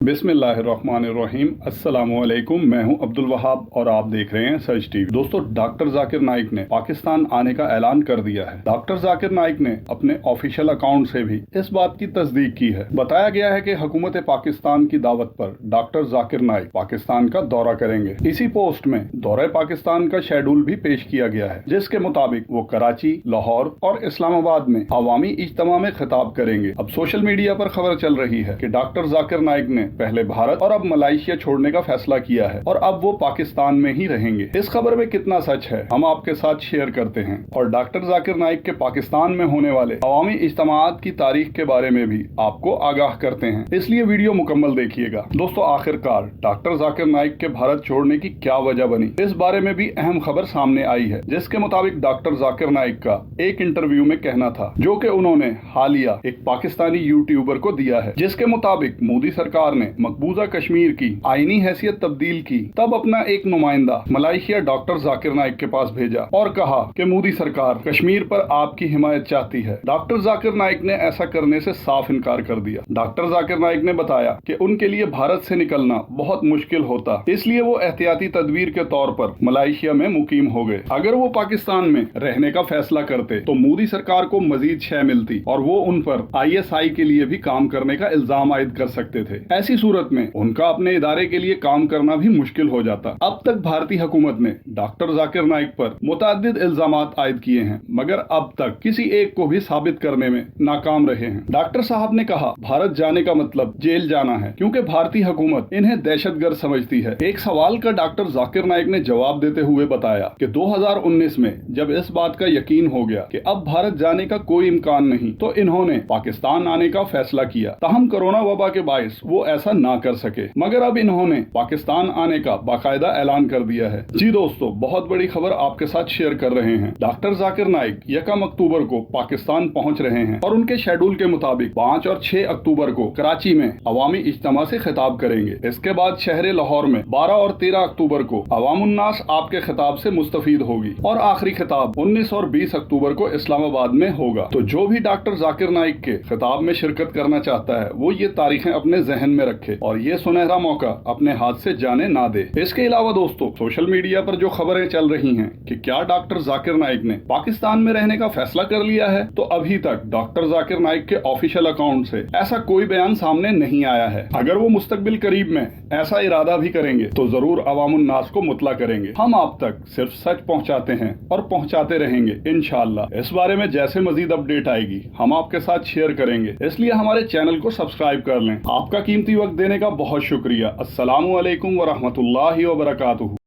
बिस्मिल्लाहिर्रहमानिर्रहीम। अस्सलामुअलैकुम। मैं हूं अब्दुल वहाब और आप देख रहे हैं सर्च टीवी। दोस्तों, डॉक्टर जाकिर नाइक ने पाकिस्तान आने का ऐलान कर दिया है। डॉक्टर जाकिर नाइक ने अपने ऑफिशियल अकाउंट से भी इस बात की तस्दीक की है। बताया गया है कि हुकूमत पाकिस्तान की दावत पर डॉक्टर जाकिर नाइक पाकिस्तान का दौरा करेंगे। इसी पोस्ट में दौरे पाकिस्तान का शेड्यूल भी पेश किया गया है, जिसके मुताबिक वो कराची, लाहौर और इस्लामाबाद में अवामी इज्तिमा में खिताब करेंगे। अब सोशल मीडिया पर खबर चल रही है कि डॉक्टर जाकिर नाइक ने पहले भारत और अब मलाइशिया छोड़ने का फैसला किया है और अब वो पाकिस्तान में ही रहेंगे। इस खबर में कितना सच है हम आपके साथ शेयर करते हैं और डॉक्टर जाकिर नाइक के पाकिस्तान में होने वाले अवामी इज्तिमाअत की तारीख के बारे में भी आपको आगाह करते हैं, इसलिए वीडियो मुकम्मल देखिएगा। दोस्तों, आखिरकार डॉक्टर जाकिर नाइक के भारत छोड़ने की क्या वजह बनी, इस बारे में भी अहम खबर सामने आई है, जिसके मुताबिक डॉक्टर जाकिर नाइक का एक इंटरव्यू में कहना था, जो कि उन्होंने हालिया एक पाकिस्तानी यूट्यूबर को दिया है, जिसके मुताबिक मोदी सरकार ने मकबूजा कश्मीर की आईनी हैसियत तब्दील की, तब अपना एक नुमाइंदा मलाइशिया डॉक्टर जाकिर नाइक के पास भेजा और कहा कि मोदी सरकार कश्मीर पर आपकी हिमायत चाहती है। डॉक्टर जाकिर नाइक ने ऐसा करने से साफ इनकार कर दिया। डॉक्टर जाकिर नाइक ने बताया कि उनके लिए भारत से निकलना बहुत मुश्किल होता, इसलिए वो एहतियाती तदबीर के तौर पर मलाइशिया में मुकीम हो गए। अगर वो पाकिस्तान में रहने का फैसला करते तो मोदी सरकार को मजीद शय मिलती और वो उन पर ISI के लिए भी काम करने का इल्जाम आयद कर सकते थे। ऐसी सूरत में उनका अपने इदारे के लिए काम करना भी मुश्किल हो जाता। अब तक भारतीय हुकूमत ने डॉक्टर जाकिर नाइक पर मुतअद्दिद इल्जामात आयद किए हैं, मगर अब तक किसी एक को भी साबित करने में नाकाम रहे हैं। डॉक्टर साहब ने कहा, भारत जाने का मतलब जेल जाना है, क्योंकि भारतीय हुकूमत इन्हें दहशतगर्द समझती है। एक सवाल का डॉक्टर जाकिर नाइक ने जवाब देते हुए बताया कि 2019 में जब इस बात का यकीन हो गया कि अब भारत जाने का कोई इम्कान नहीं, तो इन्होंने पाकिस्तान आने का फैसला किया। ताहम कोरोना वबा के बायस वो ऐसा ना कर सके, मगर अब इन्होंने पाकिस्तान आने का बाकायदा ऐलान कर दिया है। जी दोस्तों, बहुत बड़ी खबर आपके साथ शेयर कर रहे हैं। डॉक्टर जाकिर नाइक 1 अक्टूबर को पाकिस्तान पहुंच रहे हैं और उनके शेड्यूल के मुताबिक 5 और 6 अक्टूबर को कराची में अवामी इज्तिमा से खिताब करेंगे। इसके बाद शहर लाहौर में 12 और 13 अक्टूबर को अवामुन्नास आपके खिताब से मुस्तफीद होगी और आखिरी खिताब 19 और 20 अक्टूबर को इस्लामाबाद में होगा। तो जो भी डॉक्टर जाकिर नाइक के खिताब में शिरकत करना चाहता है, वो ये तारीखें अपने जहन में रखे और ये सुनहरा मौका अपने हाथ से जाने ना दे। इसके अलावा दोस्तों, सोशल मीडिया पर जो खबरें चल रही हैं कि क्या डॉक्टर जाकिर नाइक ने पाकिस्तान में रहने का फैसला कर लिया है, तो अभी तक डॉक्टर जाकिर नाइक के ऑफिशियल अकाउंट से ऐसा कोई बयान सामने नहीं आया है। अगर वो मुस्तकबिल करीब में ऐसा इरादा भी करेंगे तो जरूर अवामुन्नास को मुतला करेंगे। हम आप तक सिर्फ सच पहुंचाते हैं और पहुंचाते रहेंगे इंशाअल्लाह। इस बारे में जैसे मजीद अपडेट आएगी हम आपके साथ शेयर करेंगे, इसलिए हमारे चैनल को सब्सक्राइब कर लें। आपका कीमती वक्त देने का बहुत शुक्रिया। अस्सलामु अलैकुम व रहमतुल्लाहि व बरकातुहू।